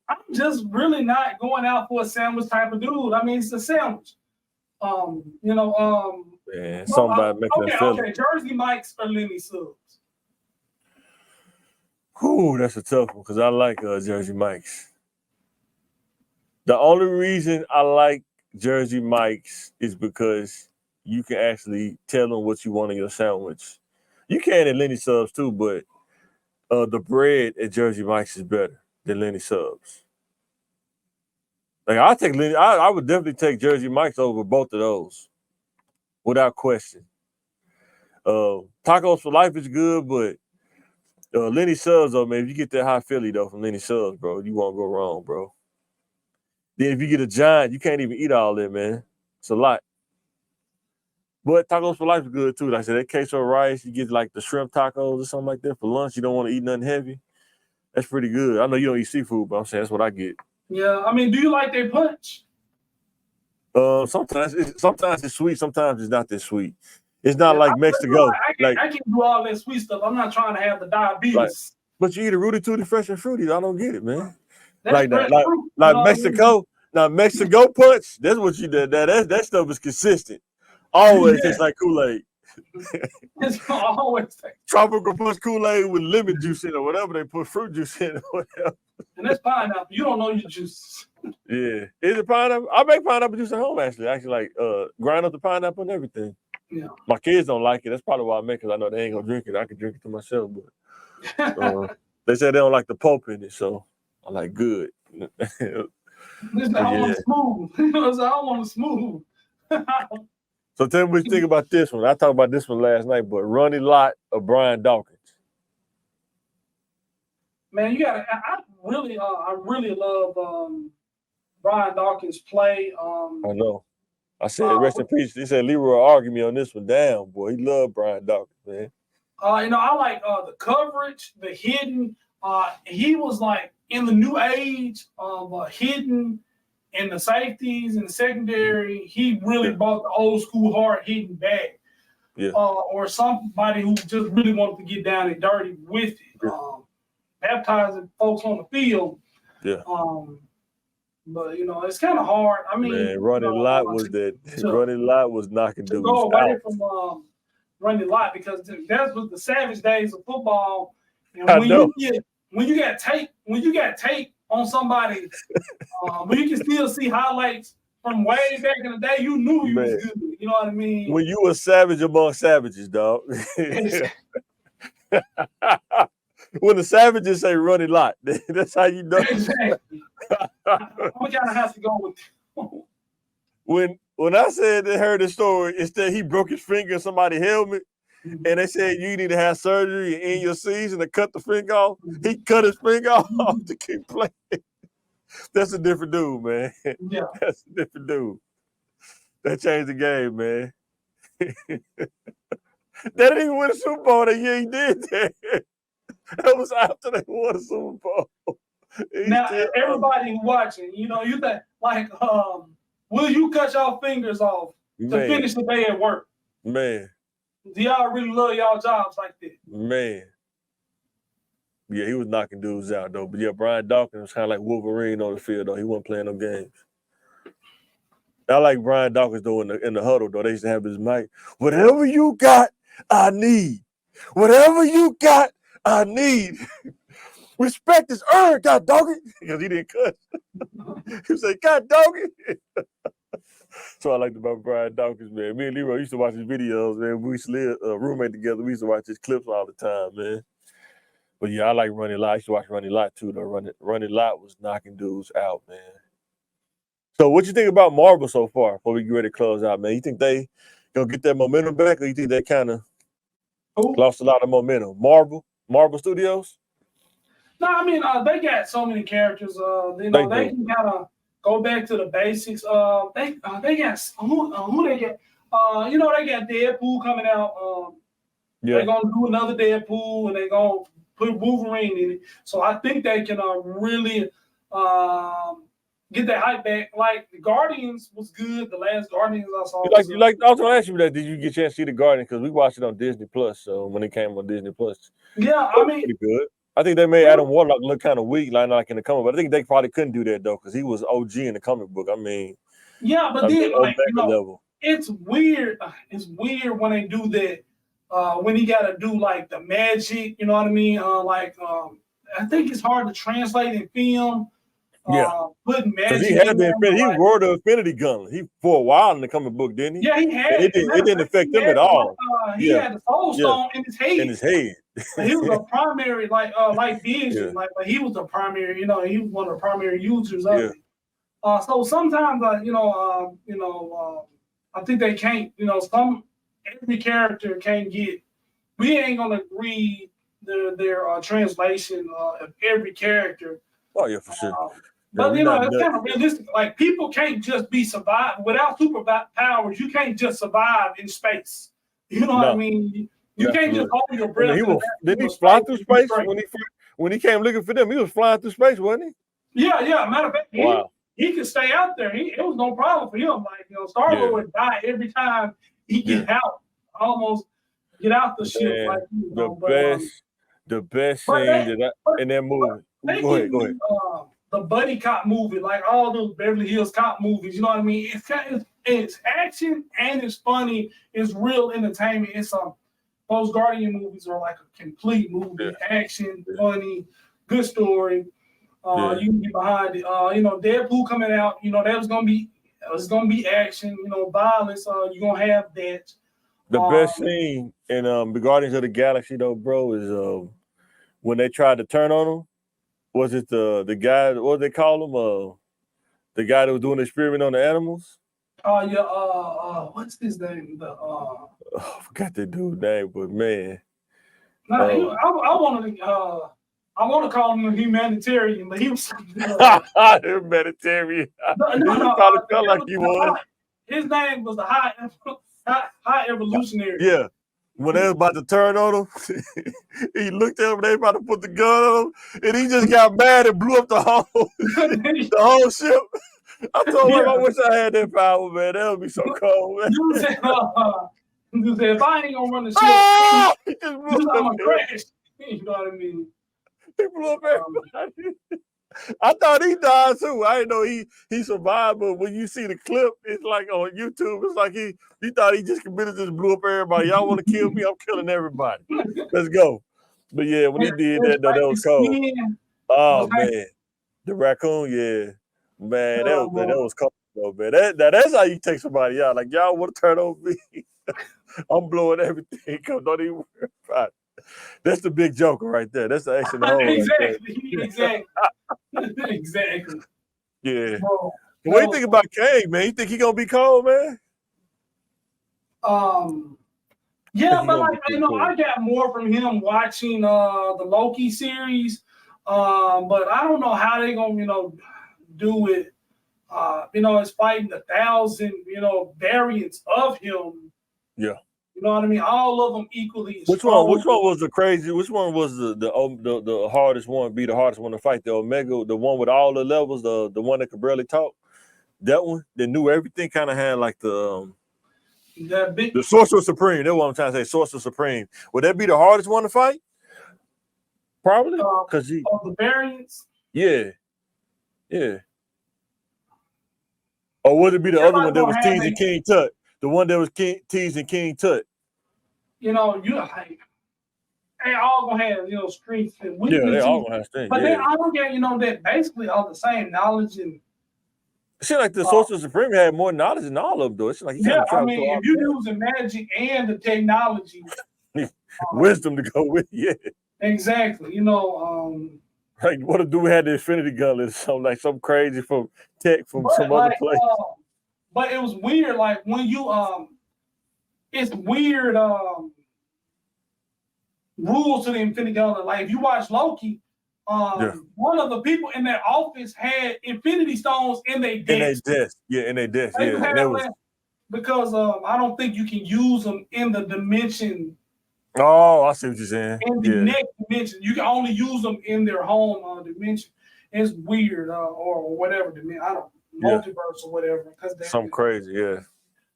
I'm just really not going out for a sandwich type of dude. I mean, it's a sandwich. Man, something about making that feeling. Okay, Jersey Mike's or Lennys Subs. Ooh, that's a tough one because I like Jersey Mike's. The only reason I like Jersey Mike's is because you can actually tell them what you want in your sandwich. You can at Lennys Subs too, but the bread at Jersey Mike's is better than Lennys Subs. Like I would definitely take Jersey Mike's over both of those, without question. Tacos for Life is good, but Lennys Subs though, man, if you get that hot Philly though from Lennys Subs, bro, you won't go wrong, bro. Then if you get a giant, you can't even eat all that, man. It's a lot. But Tacos for Life is good too. Like I said, that queso rice, you get like the shrimp tacos or something like that for lunch. You don't want to eat nothing heavy. That's pretty good. I know you don't eat seafood, but I'm saying that's what I get. Yeah, I mean, do you like their punch? Sometimes it's sweet, sometimes it's not that sweet. It's not like Mexico. I can't do all that sweet stuff. I'm not trying to have the diabetes. But you eat a Rooty Tooty Fresh and Fruity. I don't get it, man. That's like Mexico. Now Mexico punch. That's what you did. That stuff is consistent. Always tastes like Kool-Aid. It's always tropical punch Kool-Aid with lemon juice in it, or whatever they put fruit juice in it, or whatever. And that's pineapple. You don't know your juices. Yeah, is it pineapple? I make pineapple juice at home actually. Like grind up the pineapple and everything. Yeah. My kids don't like it. That's probably why I make it. I know they ain't gonna drink it. I can drink it to myself, but they say they don't like the pulp in it, so I'm like, good. I want smooth. I want smooth. So tell me what you think about this one. I talked about this one last night, but Ronnie Lott or Brian Dawkins? Man, I really love Brian Dawkins' play. I know. I said rest in peace. He said Leroy argued me on this one. Damn, boy, he loved Brian Dawkins, man. I like the coverage, the hidden. He was like in the new age of hidden and the safeties and the secondary. He really brought the old school hard hitting back. Yeah. Or somebody who just really wanted to get down and dirty with it. Baptizing folks on the field. Yeah. But it's kind of hard. I mean, man, Ronnie Lott was that. Ronnie Lott was knocking dudes go away out. from Ronnie Lott because that was the savage days of football. And when you got tape on somebody, when you can still see highlights from way back in the day, you knew you was good. You know what I mean? When you were savage among savages, dog. When the savages say Ronnie Lott, that's how you know. Exactly. I'm gonna have to go with. When I said they heard the story, instead he broke his finger in somebody's helmet, and they said you need to have surgery in your season to cut the finger off. He cut his finger off to keep playing. That's a different dude, man. Yeah, that's a different dude. That changed the game, man. They didn't even win a Super Bowl that year. He did that. That was after they won a Super Bowl. Now, everybody watching, you think like, will you cut your fingers off to finish the day at work? Man. Do y'all really love y'all jobs like that? Man. Yeah, he was knocking dudes out, though. But yeah, Brian Dawkins was kind of like Wolverine on the field, though. He wasn't playing no games. I like Brian Dawkins, though, in the huddle, though. They used to have his mic. Whatever you got, I need. Whatever you got, I need. Respect is earned, God dog it. Because he didn't cut. He was like, God dog it. So I liked about Brian Dawkins, man. Me and Leroy used to watch his videos, man. We used to live roommate together. We used to watch his clips all the time, man. But yeah, I like Ronnie Lott. I used to watch Ronnie Lott too, though. Ronnie Lott was knocking dudes out, man. So what you think about Marvel so far before we get ready to close out, man? You think they gonna get that momentum back, or you think they kind of lost a lot of momentum? Marvel Studios? No, I mean they got so many characters. They can kind of go back to the basics. They got who they get. You know, they got Deadpool coming out. They're gonna do another Deadpool, and they're gonna put Wolverine in it. So I think they can really get that hype back. Like the Guardians was good. The last Guardians I saw. You like I was gonna ask you that. Did you get a chance to see the Guardian? Because we watched it on Disney Plus. So when it came on Disney Plus, yeah, I mean, pretty good. I think they made Adam Warlock look kind of weak, like in the comic, but I think they probably couldn't do that though, because he was OG in the comic book. I mean, yeah, but then like, you know, level. It's weird. It's weird when they do that. When he got to do like the magic, you know what I mean? I think it's hard to translate in film. Putting magic. Because he had he wore the Infinity Gun. He for a while in the comic book, didn't he? Yeah, he had. It didn't affect him at all. He had the Soul Stone in his head. In his head. He was a primary, like Vision, like he was the primary. You know, he was one of the primary users of it. So sometimes, I think they can't. You know, every character can't get. We ain't gonna read their translation of every character. Oh yeah, for sure. But you know, it's kind of realistic. Like people can't just be survived without superpowers. You can't just survive in space. You know what I mean? You can't just hold your breath. Didn't he fly through space when he came looking for them? He was flying through space, wasn't he? Yeah. Matter of fact, he could stay out there. It was no problem for him. Like, you know, Star-Lord would die every time he get out, almost get out the ship. Like, you know, the best scene in that movie. Go ahead. The buddy cop movie, like all those Beverly Hills Cop movies, you know what I mean? It's action and it's funny. It's real entertainment. Those Guardian movies are like a complete movie. Action, funny, good story. You can get behind it. You know, Deadpool coming out, you know, it's gonna be action, you know, violence. You're gonna have that. The best scene in the Guardians of the Galaxy though, bro, is when they tried to turn on him. Was it the guy, what did they call him? The guy that was doing the experiment on the animals? What's his name? I forgot the dude's name, but man. I want to call him a humanitarian, but he was humanitarian. No, probably felt like he was. His name was the high evolutionary. Yeah. When they was about to turn on him, he looked at him, they about to put the gun on him, and he just got mad and blew up the whole ship. I told him I wish I had that power, man. That would be so cold, man. You said, if I ain't gonna run the ship, I'm gonna crash. You know what I mean? He blew up everybody. I thought he died too. I didn't know he survived, but when you see the clip, it's like on YouTube, it's like he thought he just committed this, blew up everybody. Y'all want to kill me? I'm killing everybody. Let's go. But yeah, when he did that, though, that was cold. Oh man, the raccoon, yeah, man, that was cold, though, man. That's how you take somebody out. Like y'all want to turn on me? I'm blowing everything. Don't even worry about it. That's the big joker right there. That's the action. Exactly. Yeah. What do you think about Kang, man? You think he gonna be cold, man? Yeah, but like I got more from him watching the Loki series. But I don't know how they gonna do it. It's fighting 1,000 variants of him. Yeah. You know what I mean? All of them equally. Which one was the crazy? Which one was the hardest one? Be the hardest one to fight? The Omega, the one with all the levels, the one that could barely talk. That one that knew everything, kind of had like the Sorcerer Supreme. That's what I'm trying to say. Sorcerer Supreme. Would that be the hardest one to fight? Probably because the variants. Yeah. Or would it be the other one that was teasing King Tut? The one that was teasing King Tut. They all gonna have strengths and weaknesses. Yeah, they all gonna have strengths. But they all get that basically all the same knowledge and. It seems like the Sorcerer Supreme had more knowledge than all of them, though. It's like if you're using magic and the technology, wisdom to go with, exactly. Like what if dude had the Infinity Gun or something like something crazy from tech from some other place. But it was weird, like when you it's weird rules to the Infinity Gun. Like if you watch Loki, one of the people in that office had infinity stones in their desk. In their desk, yeah, in their desk, They yeah. have And it was, that because I don't think you can use them in the dimension. oh, I see what you're saying. In the next dimension, you can only use them in their home dimension. It's weird, or whatever dimension. I don't multiverse or whatever, because something crazy, yeah.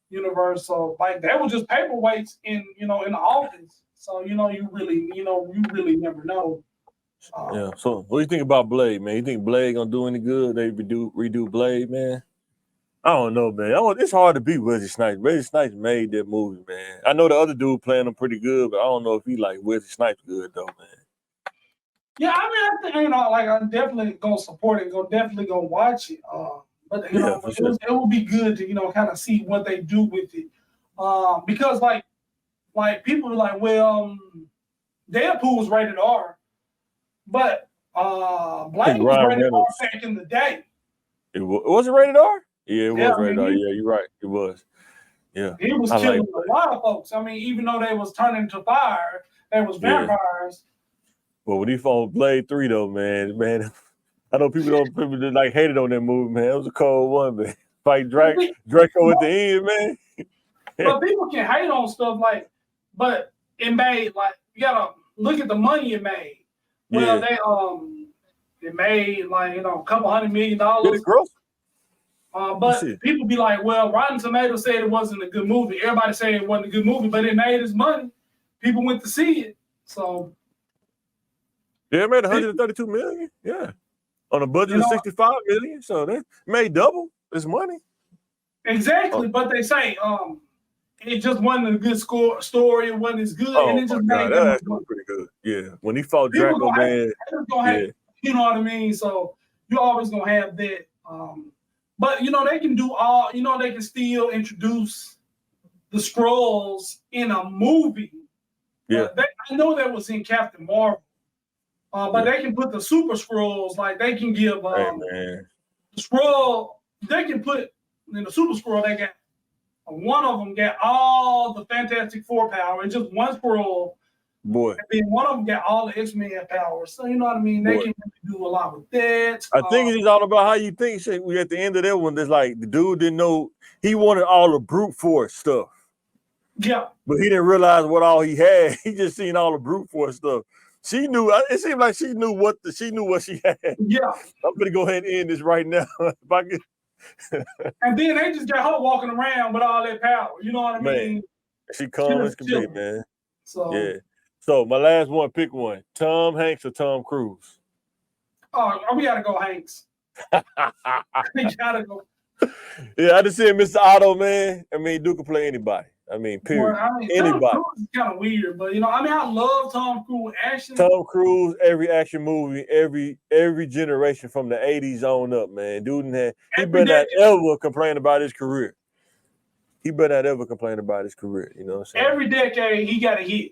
Universe. So like they were just paperweights in in the office. So you really never know. Yeah. So what do you think about Blade, man? You think Blade gonna do any good? They redo Blade, man? I don't know, man. It's hard to beat Wesley Snipes. Wesley Snipes made that movie, man. I know the other dude playing him pretty good, but I don't know if he like Wesley Snipes good though, man. Yeah, I mean, I think like I'm definitely gonna support it. Definitely gonna watch it. But it will be good to kind of see what they do with it. Because like people are like, well, Deadpool was rated R, but Blade was rated R back in the day. Was it rated R? Yeah, it was rated R. Yeah, you're right. It was. Yeah. He was killing a lot of folks. I mean, even though they was turning to fire, they was vampires. But when he fought Blade 3 though, man, I know people that like hated on that movie, man. It was a cold one, man. Fight Draco at the end, man. But people can hate on stuff but it made you gotta look at the money it made. Well, it made a couple $100 million. Did it gross? But people be like, well, Rotten Tomatoes said it wasn't a good movie. Everybody said it wasn't a good movie, but it made its money. People went to see it. So yeah, it made 132 million. Yeah. On a budget of 65 million. So that made double its money. Exactly. But they say it just wasn't a good story. It wasn't as good. And it just made that was pretty good. Yeah. When he fought Draco, man. You know what I mean? So you're always gonna have that. But they can do all, they can still introduce the Skrulls in a movie. Yeah. I know that was in Captain Marvel. But they can put the Super Skrulls, they can give the Skrull, they can put in the Super Skrull, they got one of them got all the Fantastic Four power, and just one Skrull. Boy. And then one of them got all the X-Men power. So you know what I mean? They can do a lot with that. I think it's all about how you think. We at the end of that one, there's like the dude didn't know he wanted all the brute force stuff. Yeah. But he didn't realize what all he had. He just seen all the brute force stuff. She knew. It seemed like she knew what she had. Yeah. I'm gonna go ahead and end this right now. If I can. And then they just got her walking around with all that power. You know what I mean? She calm as can be, man. So yeah. So my last one, pick one: Tom Hanks or Tom Cruise. Oh, we gotta go Hanks. We gotta go. Yeah, I just said Mr. Otto, man. I mean, Duke can play anybody. I mean, period. Well, anybody. Tom Cruise is kind of weird, but I love Tom Cruise action. Tom Cruise, every action movie, every generation from the 80s on up, man. Dude, he better not ever complain about his career. He better not ever complain about his career. You know what I'm saying? Every decade, he got a hit.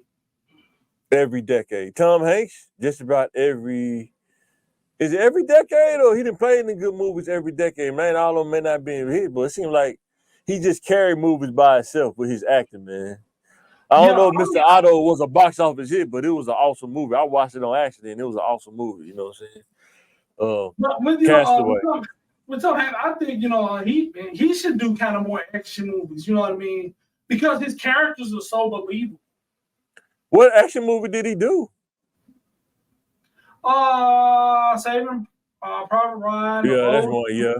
Every decade. Tom Hanks, just about every. Is it every decade, or he didn't play in the good movies every decade? Man, all of them may not be a hit, but it seems like he just carried movies by himself with his acting, man. I don't know if Mr. Otto was a box office hit, but it was an awesome movie. I watched it on accident. It was an awesome movie. You know what I'm saying? Castaway. With Tom Hanks, I think he should do kind of more action movies. You know what I mean? Because his characters are so believable. What action movie did he do? Saving Private Ryan. Yeah, that's one. Yeah.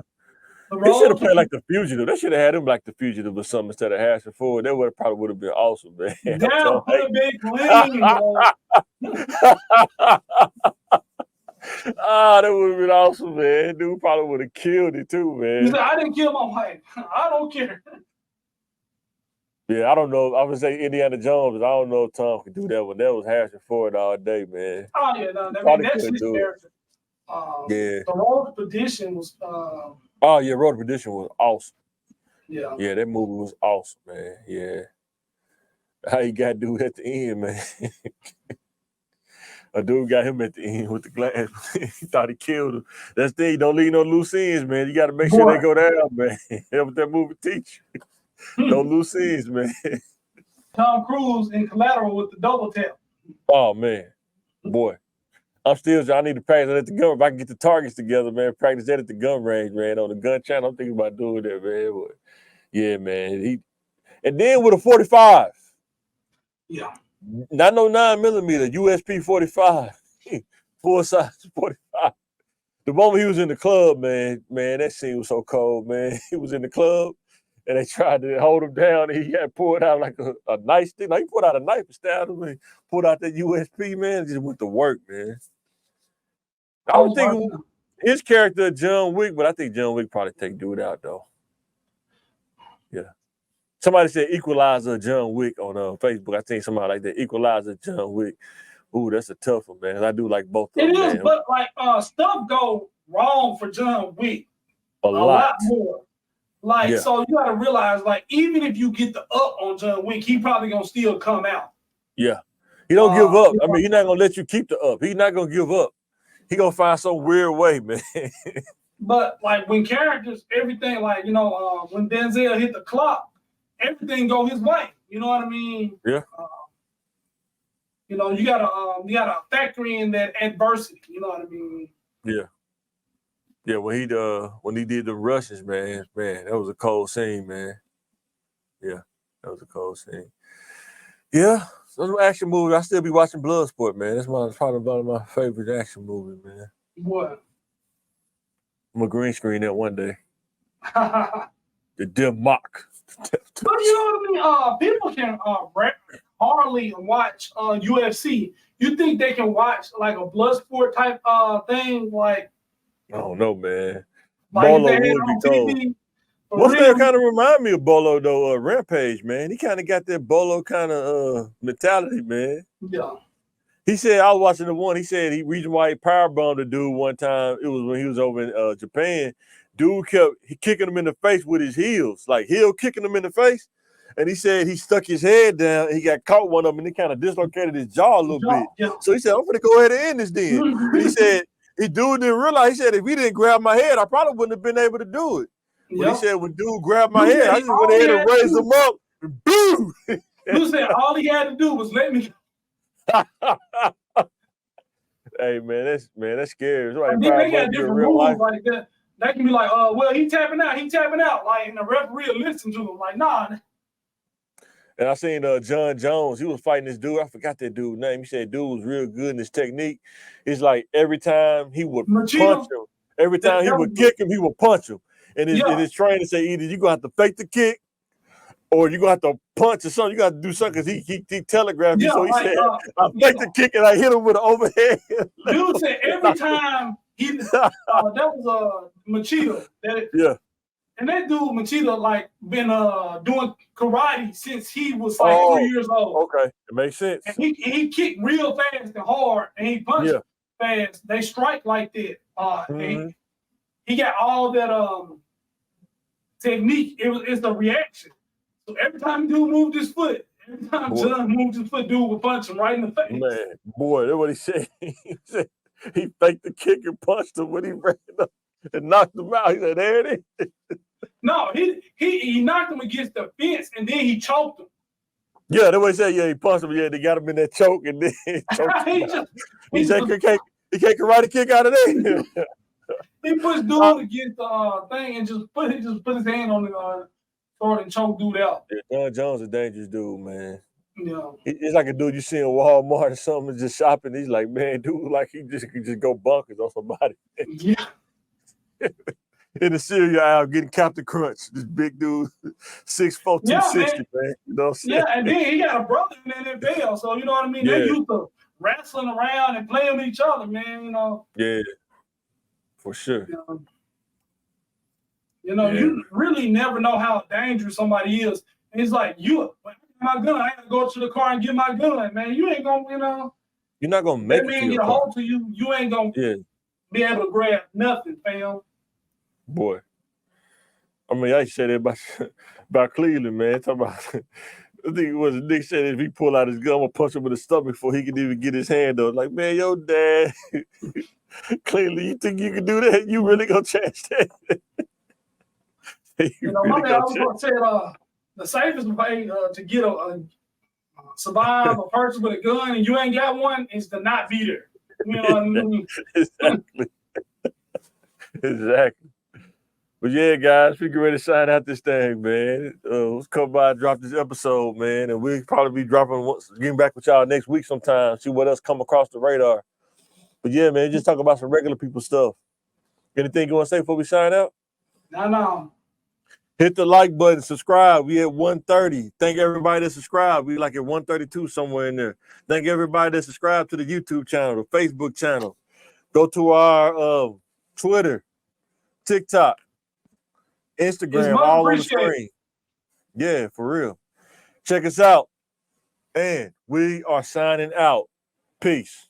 They should have played like The Fugitive. They should have had him like The Fugitive or something instead of Harrison Ford. That probably would have been awesome, man. That would have been clean, that would have been awesome, man. Dude probably would have killed it too, man. He said, I didn't kill my wife. I don't care. Yeah, I don't know. I would say Indiana Jones, but I don't know if Tom could do that one. That was Harrison Ford all day, man. Oh, yeah. No, that's his character. Yeah. The Road to Perdition was... Oh, yeah, Road to Perdition was awesome. Yeah. Yeah, that movie was awesome, man. Yeah. How you got dude at the end, man. A dude got him at the end with the glass. He thought he killed him. That's the thing. Don't leave no loose ends, man. You got to make sure they go down, man. That's what that movie teach you. No loose ends, man. Tom Cruise in Collateral with the double tap. Oh, man. Boy. I need to practice at the gun. If I can get the targets together, man, practice that at the gun range, man, on the gun channel. I'm thinking about doing that, man. But yeah, man. And then with a 45. Yeah. Not no 9mm, USP 45. Full size 45. The moment he was in the club, man, that scene was so cold, man. He was in the club and they tried to hold him down. And he had pulled out like a nice thing. Like he pulled out a knife and stabbed him and pulled out that USP, man. And just went to work, man. I was thinking his character, John Wick, but I think John Wick probably take dude out, though. Yeah. Somebody said Equalizer John Wick on Facebook. I think somebody like that. Equalizer John Wick. Ooh, that's a tough one, man. I do like both of them. It is, man. but like stuff go wrong for John Wick a lot more. Like, so you gotta realize, like, even if you get the up on John Wick, he probably gonna still come out. Yeah. He don't give up. I mean, he's not gonna let you keep the up. He's not gonna give up. He gonna find some weird way, man. But like when characters, everything, like, you know, when Denzel hit the clock, everything go his way. You know what I mean? Yeah. You know, you gotta factor in that adversity. You know what I mean? Yeah. Yeah, when he did the rushes, man, that was a cold scene, man. Yeah, that was a cold scene. Yeah, those action movies. I still be watching Bloodsport, man. That's probably one of my favorite action movies, man. What? I'm gonna green screen that one day. The dim mock. But you know what I mean? People can hardly watch UFC. You think they can watch like a Bloodsport type thing, like? I don't know, man. Like Bolo would be cold. What's that kind of remind me of Bolo though? Rampage, man. He kind of got that Bolo kind of mentality, man. Yeah. He said, I was watching the one. He said reason why he powerbombed a dude one time. It was when he was over in Japan. Dude kept kicking him in the face with his heels, like heel kicking him in the face. And he said he stuck his head down. He got caught one of them, and he kind of dislocated his jaw a little bit. Yeah. So he said, I'm gonna go ahead and end this then. And he said. He dude didn't realize. He said, if he didn't grab my head, I probably wouldn't have been able to do it. But he said, when dude grabbed my head, I just went ahead and raised him up. And boom! You said all he had to do was let me. Hey man, that's scary. Right, and then they got different rules like that. They can be like, well, he tapping out. Like, and the referee will listen to him. Like, nah. And I seen John Jones. He was fighting this dude. I forgot that dude's name. He said dude was real good in his technique. It's like every time he would punch him, every time he would kick him, he would punch him. And his trainer said either you're gonna have to fake the kick or you're gonna have to punch or something. You got to do something because he telegraphed me. So he said, I fake the kick and I hit him with an overhead. Dude said every time that was Machida. And that dude, Machida, like been doing karate since he was like 3 years old. Okay, it makes sense. And he kicked real fast and hard, and he punched fast. They strike like that. And he got all that technique. It's the reaction. So every time dude moved his foot, every time John moved his foot, dude would punch him right in the face. Man, boy, that's what he said. He said he faked the kick and punched him when he ran up and knocked him out. He said, there it is. No, he knocked him against the fence and then he choked him. Yeah, that's what he said. Yeah, he punched him. Yeah, they got him in that choke and then choked him. He said he can't karate kick out of there. He pushed dude against the thing and just put his hand on the sword and choked dude out. Yeah, John Jones is a dangerous dude, man. Yeah. It's like a dude you see in Walmart or something just shopping. He's like, man, dude, like he could just go bonkers on somebody. Yeah. In the cereal aisle getting Captain Crunch, this big dude, 6'4", 260, man. You know what I'm saying? Yeah, and then he got a brother in the NFL, so you know what I mean? Yeah. They used to wrestling around and playing with each other, man, you know. Yeah, for sure. You know, you really never know how dangerous somebody is. And it's like, my gun, I gotta go to the car and get my gun, man. You ain't gonna, you know. You're not gonna make it. That man get a hold to you, you ain't gonna be able to grab nothing, fam. Boy, I mean, I said it about Cleveland, man. Talking about, I think it was Nick said if he pull out his gun, I'm gonna punch him in the stomach before he can even get his hand up. Like, man, your dad, Cleveland, you think you can do that? You really gonna change that? You know, my dad always gonna say the safest way to get survive a person with a gun and you ain't got one is to not be there. You know what I mean? Exactly. Exactly. But yeah, guys, we get ready to sign out this thing, man. Let's come by and drop this episode, man. And we'll probably be getting back with y'all next week sometime, see what else come across the radar. But yeah, man, just talk about some regular people stuff. Anything you want to say before we sign out? No. Hit the like button, subscribe. We at 130. Thank everybody that subscribed. We like at 132 somewhere in there. Thank everybody that subscribed to the YouTube channel, the Facebook channel. Go to our Twitter, TikTok, Instagram, all on the screen. Yeah, for real. Check us out. And we are signing out. Peace.